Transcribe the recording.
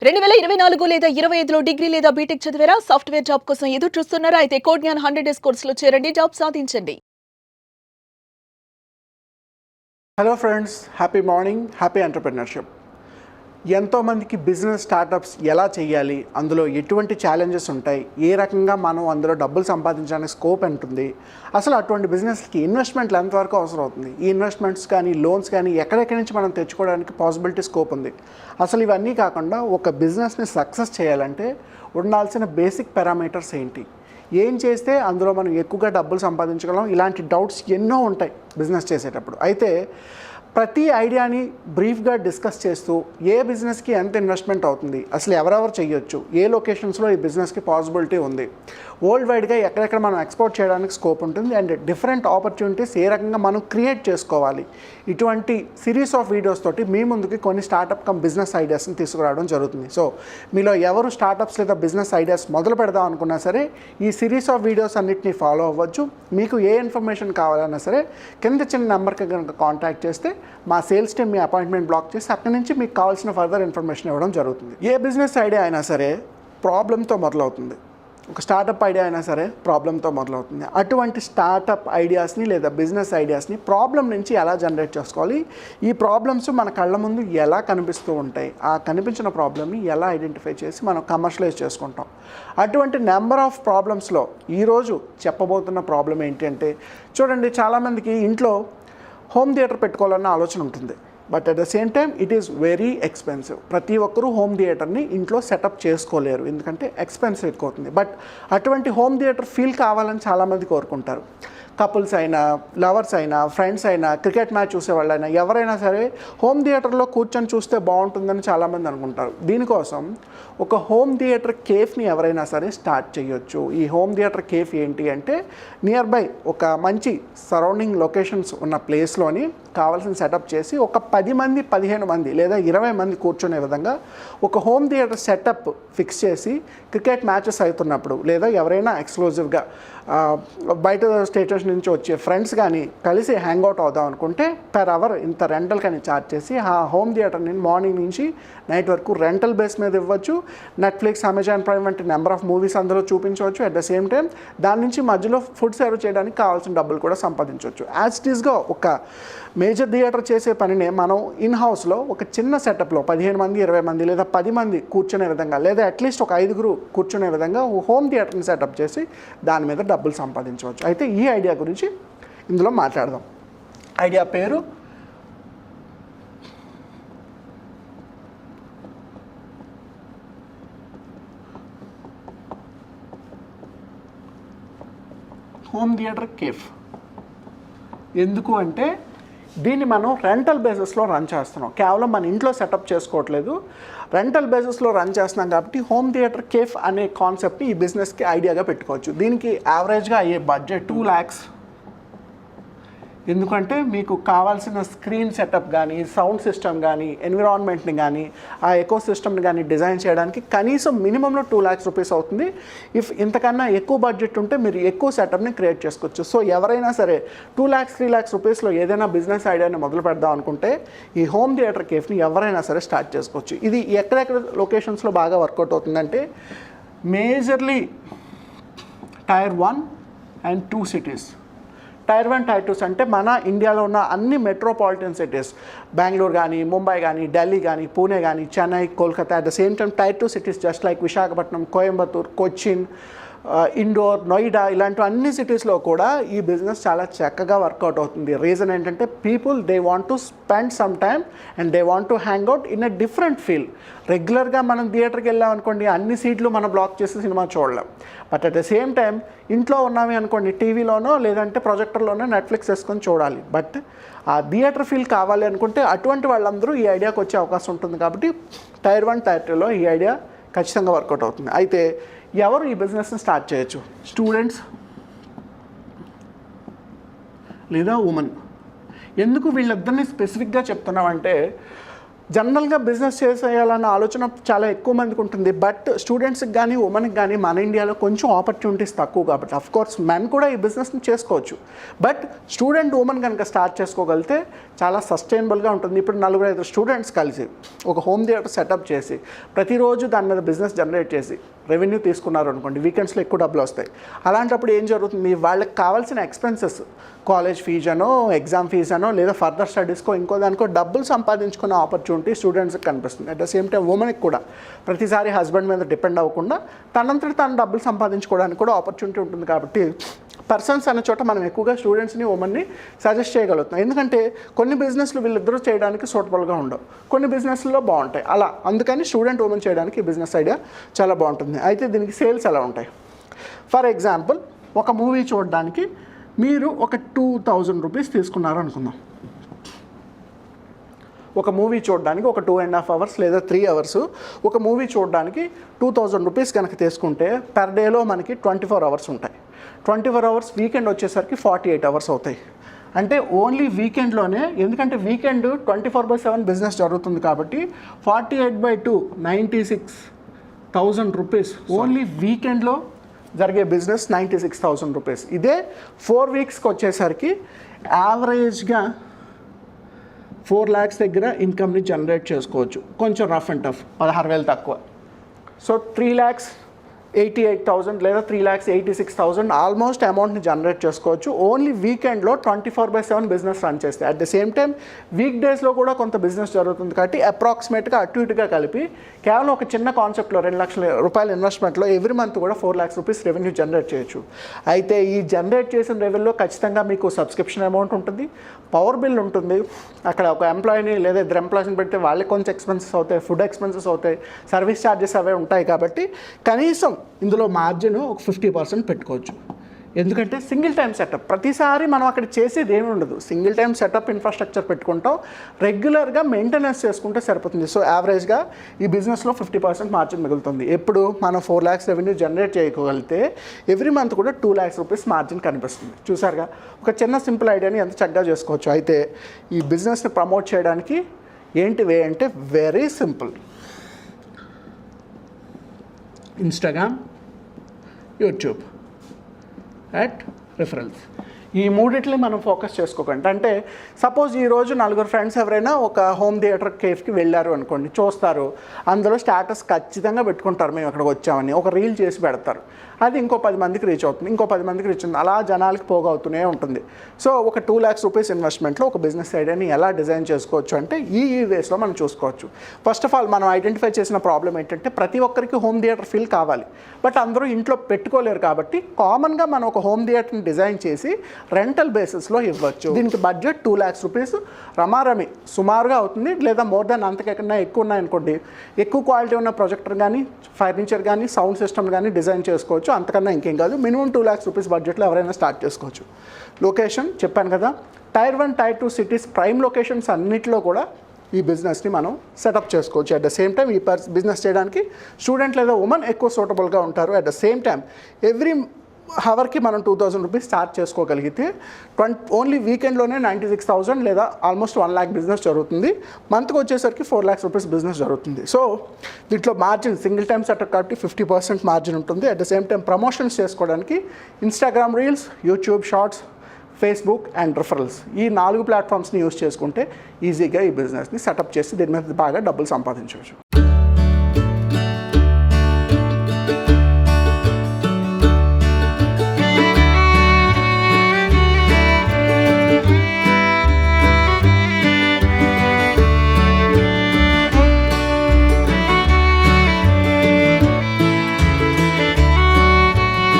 2024 లేదా 25లో డిగ్రీ లేదా బీటెక్ చదివారా? సాఫ్ట్‌వేర్ జాబ్ కోసం ఎదురు చూస్తున్నారా? అయితే కోడ్ జ్ఞాన్ 100 డేస్ కోర్సులో చేరండి, జాబ్ సాధించండి. Hello friends, happy morning, happy entrepreneurship. ఎంతోమందికి బిజినెస్ స్టార్టప్స్ ఎలా చేయాలి, అందులో ఎటువంటి ఛాలెంజెస్ ఉంటాయి, ఏ రకంగా మనం అందులో డబ్బులు సంపాదించడానికి స్కోప్ ఉంటుంది, అసలు అటువంటి బిజినెస్కి ఇన్వెస్ట్మెంట్లు ఎంతవరకు అవసరం అవుతుంది, ఈ ఇన్వెస్ట్మెంట్స్ కానీ లోన్స్ కానీ ఎక్కడెక్కడి నుంచి మనం తెచ్చుకోవడానికి పాసిబిలిటీ స్కోప్ ఉంది. అసలు ఇవన్నీ కాకుండా ఒక బిజినెస్ని సక్సెస్ చేయాలంటే ఉండాల్సిన బేసిక్ పారామీటర్స్ ఏంటి, ఏం చేస్తే అందులో మనం ఎక్కువగా డబ్బులు సంపాదించగలం, ఇలాంటి డౌట్స్ ఎన్నో ఉంటాయి బిజినెస్ చేసేటప్పుడు. అయితే ప్రతి ఐడియాని బ్రీఫ్గా డిస్కస్ చేస్తూ ఏ బిజినెస్కి ఎంత ఇన్వెస్ట్మెంట్ అవుతుంది, అసలు ఎవరెవరు చేయొచ్చు, ఏ లొకేషన్స్లో ఈ బిజినెస్కి పాసిబిలిటీ ఉంది, వరల్డ్ వైడ్గా ఎక్కడెక్కడ మనం ఎక్స్పోర్ట్ చేయడానికి స్కోప్ ఉంటుంది, అండ్ డిఫరెంట్ ఆపర్చునిటీస్ ఏ రకంగా మనం క్రియేట్ చేసుకోవాలి, ఇటువంటి సిరీస్ ఆఫ్ వీడియోస్ తోటి మీ ముందుకి కొన్ని స్టార్టప్ కమ్ బిజినెస్ ఐడియాస్ని తీసుకురావడం జరుగుతుంది. సో మీలో ఎవరు స్టార్టప్స్ లేదా బిజినెస్ ఐడియాస్ మొదలు పెడదాం అనుకున్నా సరే ఈ సిరీస్ ఆఫ్ వీడియోస్ అన్నిటిని ఫాలో అవ్వచ్చు. మీకు ఏ ఇన్ఫర్మేషన్ కావాలన్నా సరే కింద చిన్న నెంబర్కి కనుక కాంటాక్ట్ చేస్తే మా సేల్స్ టీమ్ మీ అపాయింట్మెంట్ బ్లాక్ చేసి అక్కడి నుంచి మీకు కావాల్సిన ఫర్దర్ ఇన్ఫర్మేషన్ ఇవ్వడం జరుగుతుంది. ఏ బిజినెస్ ఐడియా అయినా సరే ప్రాబ్లంతో మొదలవుతుంది. ఒక స్టార్టప్ ఐడియా అయినా సరే ప్రాబ్లంతో మొదలవుతుంది. అటువంటి స్టార్టప్ ఐడియాస్ని లేదా బిజినెస్ ఐడియాస్ని ప్రాబ్లం నుంచి ఎలా జనరేట్ చేసుకోవాలి, ఈ ప్రాబ్లమ్స్ మన కళ్ళ ముందు ఎలా కనిపిస్తూ ఉంటాయి, ఆ కనిపించిన ప్రాబ్లమ్ని ఎలా ఐడెంటిఫై చేసి మనం కమర్షియలైజ్ చేసుకుంటాం. అటువంటి నెంబర్ ఆఫ్ ప్రాబ్లమ్స్లో ఈరోజు చెప్పబోతున్న ప్రాబ్లం ఏంటి అంటే, చూడండి, చాలామందికి ఇంట్లో హోమ్ థియేటర్ పెట్టుకోవాలన్న ఆలోచన ఉంటుంది. But at the same time it is very expensive. ప్రతి ఒక్కరూ హోమ్ థియేటర్ని ఇంట్లో సెటప్ చేసుకోలేరు, ఎందుకంటే ఎక్స్పెన్సివ్ ఎక్కువ అవుతుంది. బట్ అటువంటి హోమ్ థియేటర్ ఫీల్ కావాలని చాలామంది కోరుకుంటారు. కపుల్స్ అయినా, లవర్స్ అయినా, ఫ్రెండ్స్ అయినా, క్రికెట్ మ్యాచ్ చూసేవాళ్ళైనా, ఎవరైనా సరే హోమ్ థియేటర్లో కూర్చొని చూస్తే బాగుంటుందని చాలామంది అనుకుంటారు. దీనికోసం ఒక హోమ్ థియేటర్ కేఫ్ని ఎవరైనా సరే స్టార్ట్ చేయొచ్చు. ఈ హోమ్ థియేటర్ కేఫ్ ఏంటి అంటే, నియర్ బై ఒక మంచి సరౌండింగ్ లొకేషన్స్ ఉన్న ప్లేస్లోని కావాల్సిన సెటప్ చేసి ఒక 10 మంది, 15 మంది లేదా 20 మంది కూర్చునే విధంగా ఒక హోమ్ థియేటర్ సెటప్ ఫిక్స్ చేసి క్రికెట్ మ్యాచెస్ అవుతున్నప్పుడు లేదా ఎవరైనా ఎక్స్క్లూజివ్గా బయట స్టేటస్ నుంచి వచ్చే ఫ్రెండ్స్ కానీ కలిసి హ్యాంగ్అవుట్ అవుదాం అనుకుంటే పర్ అవర్ ఇంత రెంటల్ కానీ ఛార్జ్ చేసి ఆ హోమ్ థియేటర్ని మార్నింగ్ నుంచి నైట్ వరకు రెంటల్ బేస్ మీద ఇవ్వచ్చు. నెట్ఫ్లిక్స్, అమెజాన్ ప్రైమ్ వంటి నెంబర్ ఆఫ్ మూవీస్ అందులో చూపించవచ్చు. అట్ ద సేమ్ టైం దాని నుంచి మధ్యలో ఫుడ్ సర్వ్ చేయడానికి కావాల్సిన డబ్బులు కూడా సంపాదించవచ్చు. యాజ్ ఇట్ ఈస్గా ఒక మేజర్ థియేటర్ చేసే పనినే మనం ఇన్ హౌస్లో ఒక చిన్న సెటప్లో 15 మంది, 20 మంది లేదా 10 మంది కూర్చునే విధంగా లేదా అట్లీస్ట్ ఒక 5 కూర్చునే విధంగా హోమ్ థియేటర్ని సెటప్ చేసి దాని మీద డబ్బులు సంపాదించవచ్చు. అయితే ఈ ఐడియా గురించి ఇందులో మాట్లాడదాం. ఐడియా పేరు హోమ్ థియేటర్ కేఫ్. ఎందుకు అంటే దీన్ని మనం రెంటల్ బేసిస్లో రన్ చేస్తున్నాం. కేవలం మన ఇంట్లో సెటప్ చేసుకోవట్లేదు, రెంటల్ బేసిస్లో రన్ చేస్తున్నాం. కాబట్టి హోమ్ థియేటర్ కేఫ్ అనే కాన్సెప్ట్ ఈ బిజినెస్కి ఐడియాగా పెట్టుకోవచ్చు. దీనికి యావరేజ్గా అయ్యే బడ్జెట్ 2 lakhs. ఎందుకంటే మీకు కావాల్సిన స్క్రీన్ సెటప్ కానీ, సౌండ్ సిస్టమ్ కానీ, ఎన్విరాన్మెంట్ని కానీ, ఆ ఎకో సిస్టమ్ని కానీ డిజైన్ చేయడానికి కనీసం మినిమంలో 2 lakhs రూపీస్ అవుతుంది. ఇఫ్ ఇంతకన్నా ఎక్కువ బడ్జెట్ ఉంటే మీరు ఎక్కువ సెటప్ని క్రియేట్ చేసుకోవచ్చు. సో ఎవరైనా సరే 2 lakhs, 3 lakhs రూపీస్లో ఏదైనా బిజినెస్ ఐడియాని మొదలు పెడదాం అనుకుంటే ఈ హోమ్ థియేటర్ కేఫ్ని ఎవరైనా సరే స్టార్ట్ చేసుకోవచ్చు. ఇది ఎక్కడెక్కడ లొకేషన్స్లో బాగా వర్కౌట్ అవుతుందంటే majorly Tier 1 and 2 cities. Tier 1, Tier 2 అంటే మన ఇండియాలో ఉన్న అన్ని మెట్రోపాలిటన్ సిటీస్, బెంగళూరు కానీ, ముంబై కానీ, ఢిల్లీ కానీ, పూణే కానీ, Chennai, Kolkata. At the same time Tier 2 cities just like Visakhapatnam, Coimbatore, Cochin, Indore, Noida, ఇలాంటి అన్ని సిటీస్లో కూడా ఈ బిజినెస్ చాలా చక్కగా వర్కౌట్ అవుతుంది. రీజన్ ఏంటంటే people they want to spend some time and they want to hang out in a different feel. రెగ్యులర్గా మనం థియేటర్కి వెళ్ళాం అనుకోండి, అన్ని సీట్లు మనం బ్లాక్ చేసి సినిమా చూడలేం. But at the same time ఇంట్లో ఉన్నామే అనుకోండి, టీవీలోనో లేదంటే ప్రొజెక్టర్లోనో నెట్ఫ్లిక్స్ వేసుకొని చూడాలి. బట్ ఆ థియేటర్ ఫీల్ కావాలి అనుకుంటే అటువంటి వాళ్ళందరూ ఈ ఐడియాకి వచ్చే అవకాశం ఉంటుంది. కాబట్టి Tier 1, Tier 2లో ఈ ఐడియా ఖచ్చితంగా వర్కౌట్ అవుతుంది. అయితే ఎవరు ఈ బిజినెస్ని స్టార్ట్ చేయొచ్చు? స్టూడెంట్స్ లేదా ఉమెన్. ఎందుకు వీళ్ళిద్దరిని స్పెసిఫిక్గా చెప్తున్నామంటే జనరల్గా బిజినెస్ చేసేయాలన్న ఆలోచన చాలా ఎక్కువ మందికి ఉంటుంది. బట్ స్టూడెంట్స్కి కానీ ఉమెన్కి కానీ మన ఇండియాలో కొంచెం ఆపర్చునిటీస్ తక్కువ కాబట్టి కోర్స్ మెన్ కూడా ఈ బిజినెస్ని చేసుకోవచ్చు. బట్ స్టూడెంట్ ఉమెన్ కనుక స్టార్ట్ చేసుకోగలిగితే చాలా సస్టైనబుల్గా ఉంటుంది. ఇప్పుడు 4-5 స్టూడెంట్స్ కలిసి ఒక హోమ్ థియేటర్ సెటప్ చేసి ప్రతిరోజు దాని మీద బిజినెస్ జనరేట్ చేసి రెవెన్యూ తీసుకున్నారు అనుకోండి, వీకెండ్స్లో ఎక్కువ డబ్బులు వస్తాయి. అలాంటప్పుడు ఏం జరుగుతుంది, వాళ్ళకి కావాల్సిన ఎక్స్పెన్సెస్ కాలేజ్ ఫీజు అనో ఎగ్జామ్ ఫీజు అనో లేదా ఫర్దర్ స్టడీస్కో ఇంకో దానికో డబ్బులు సంపాదించుకునే ఆపర్చునిటీ స్టూడెంట్స్కి కనిపిస్తుంది. అట్ ద సేమ్ టైం ఉమెన్కి కూడా ప్రతిసారి హస్బెండ్ మీద డిపెండ్ అవ్వకుండా తనంతటి తాను డబ్బులు సంపాదించుకోవడానికి కూడా ఆపర్చునిటీ ఉంటుంది. కాబట్టి పర్సన్స్ అనే చోట మనం ఎక్కువగా స్టూడెంట్స్ని ఉమెన్ని సజెస్ట్ చేయగలుగుతాం. ఎందుకంటే కొన్ని బిజినెస్లు వీళ్ళిద్దరూ చేయడానికి సూటబుల్గా ఉండవు, కొన్ని బిజినెస్లో బాగుంటాయి. అలా అందుకని స్టూడెంట్ ఉమెన్ చేయడానికి బిజినెస్ ఐడియా చాలా బాగుంటుంది. అయితే దీనికి సేల్స్ ఎలా ఉంటాయి? ఫర్ ఎగ్జాంపుల్, ఒక మూవీ చూడడానికి మీరు ఒక 2000 రూపీస్ తీసుకున్నారు అనుకుందాం. ఒక మూవీ చూడడానికి ఒక 2.5 అవర్స్ లేదా 3 అవర్స్ ఒక మూవీ చూడడానికి 2000 రూపీస్ కనుక తీసుకుంటే పర్ డేలో మనకి 24 అవర్స్ ఉంటాయి. 24 అవర్స్ వీకెండ్ వచ్చేసరికి 48 అవర్స్ అవుతాయి. అంటే ఓన్లీ వీకెండ్లోనే, ఎందుకంటే వీకెండ్ 24/7 బిజినెస్ జరుగుతుంది కాబట్టి 48/2 96,000 రూపీస్ ఓన్లీ వీకెండ్లో జరిగే బిజినెస్ 96,000 రూపీస్. ఇదే 4 వీక్స్కి వచ్చేసరికి యావరేజ్గా 4 lakhs దగ్గర ఇన్కమ్ని జనరేట్ చేసుకోవచ్చు. కొంచెం రఫ్ అండ్ టఫ్ 16,000 తక్కువ. సో 3,88,000 లేదా 3,86,000 ఆల్మోస్ట్ అమౌంట్ని జనరేట్ చేసుకోవచ్చు ఓన్లీ వీకెండ్లో 24/7 బిజినెస్ రన్ చేస్తే. At the same time week డేస్లో కూడా కొంత బిజినెస్ జరుగుతుంది కాబట్టి అప్రాక్సిమేట్గా అటు ఇటుగా కలిపి కేవలం ఒక చిన్న కాన్సెప్ట్లో 2 లక్షల రూపాయల ఇన్వెస్ట్మెంట్లో ఎవ్రీ మంత్ కూడా 4 lakhs రూపీస్ రెవెన్యూ జనరేట్ చేయొచ్చు. అయితే ఈ జనరేట్ చేసిన రెవెన్యూలో ఖచ్చితంగా మీకు సబ్స్క్రిప్షన్ అమౌంట్ ఉంటుంది, పవర్ బిల్ ఉంటుంది. అక్కడ ఒక ఎంప్లాయీని లేదా 2 ఎంప్లాయీస్ని పెడితే వాళ్ళకి కొంచెం ఎక్స్పెన్సెస్ అవుతాయి, ఫుడ్ ఎక్స్పెన్సెస్ అవుతాయి, సర్వీస్ ఛార్జెస్ అవే ఉంటాయి. కాబట్టి కనీసం ఇందులో మార్జిన్ ఒక 50% పెట్టుకోవచ్చు. ఎందుకంటే సింగిల్ టైం సెటప్, ప్రతిసారి మనం అక్కడ చేసేది ఏమి ఉండదు. సింగిల్ టైం సెటప్ ఇన్ఫ్రాస్ట్రక్చర్ పెట్టుకుంటాం, రెగ్యులర్గా మెయింటెనెన్స్ చేసుకుంటే సరిపోతుంది. సో యావరేజ్గా ఈ బిజినెస్లో 50% మార్జిన్ మిగులుతుంది. ఎప్పుడు మనం 4 lakhs రెవెన్యూ జనరేట్ చేయగలిగితే ఎవ్రీ మంత్ కూడా 2 lakhs రూపీస్ మార్జిన్ కనిపిస్తుంది. చూసారుగా, ఒక చిన్న సింపుల్ ఐడియాని ఎంత చక్కగా చేసుకోవచ్చు. అయితే ఈ బిజినెస్ని ప్రమోట్ చేయడానికి ఏంటి వే అంటే very simple. Instagram, YouTube at referrals, ఈ మూడిట్లే మనం ఫోకస్ చేసుకోకండి. అంటే సపోజ్ ఈరోజు 4 ఫ్రెండ్స్ ఎవరైనా ఒక హోమ్ థియేటర్ కేఫ్కి వెళ్ళారు అనుకోండి, చూస్తారు, అందులో స్టేటస్ ఖచ్చితంగా పెట్టుకుంటారు మేము అక్కడికి వచ్చామని, ఒక రీల్ చేసి పెడతారు. అది ఇంకో 10 మందికి రీచ్ అవుతుంది, ఇంకో 10 మందికి రీచ్ అవుతుంది, అలా జనాలకి పోగవుతూనే ఉంటుంది. సో ఒక 2 lakhs రూపీస్ ఇన్వెస్ట్మెంట్లో ఒక బిజినెస్ ఐడియాని ఎలా డిజైన్ చేసుకోవచ్చు అంటే ఈ వేస్లో మనం చూసుకోవచ్చు. ఫస్ట్ ఆఫ్ ఆల్ మనం ఐడెంటిఫై చేసిన ప్రాబ్లం ఏంటంటే ప్రతి ఒక్కరికి హోమ్ థియేటర్ ఫీల్ కావాలి, బట్ అందరూ ఇంట్లో పెట్టుకోలేరు. కాబట్టి కామన్గా మనం ఒక హోమ్ థియేటర్ని డిజైన్ చేసి రెంటల్ బేసిస్లో ఇవ్వచ్చు. దీనికి బడ్జెట్ 2 lakhs రూపీస్ రమారమి సుమారుగా అవుతుంది, లేదా మోర్ దాన్ అంతకన్నా ఎక్కువ ఉన్నాయనుకోండి, ఎక్కువ క్వాలిటీ ఉన్న ప్రొజెక్టర్ కానీ ఫర్నిచర్ కానీ సౌండ్ సిస్టమ్ కానీ డిజైన్ చేసుకోవచ్చు. అంతకన్నా ఇంకేం కాదు, మినిమం 2 lakhs రూపీస్ బడ్జెట్లో ఎవరైనా స్టార్ట్ చేసుకోవచ్చు. లొకేషన్ చెప్పాను కదా, Tier 1, Tier 2 cities prime locations అన్నింటిలో కూడా ఈ బిజినెస్ని మనం సెటప్ చేసుకోవచ్చు. అట్ ద సేమ్ టైం ఈ బిజినెస్ చేయడానికి స్టూడెంట్ లేదా ఉమెన్ ఎక్కువ సూటబుల్గా ఉంటారు. At the same time every హవర్కి మనం 2,000 రూపీస్ స్టార్ట్ చేసుకోగలిగితే ఓన్లీ వీకెండ్లోనే 96,000 లేదా ఆల్మోస్ట్ 1 lakh బిజినెస్ జరుగుతుంది. మంత్కి వచ్చేసరికి 4 lakhs రూపీస్ బిజినెస్ జరుగుతుంది. సో దీంట్లో మార్జిన్ సింగిల్ టైం సెటప్ కాబట్టి 50% మార్జిన్ ఉంటుంది. At the same time promotions చేసుకోవడానికి Instagram reels, YouTube shorts, Facebook and referrals, ఈ 4 ప్లాట్ఫామ్స్ని యూస్ చేసుకుంటే ఈజీగా ఈ బిజినెస్ని సెటప్ చేసి దీని మీద బాగా డబ్బులు సంపాదించవచ్చు.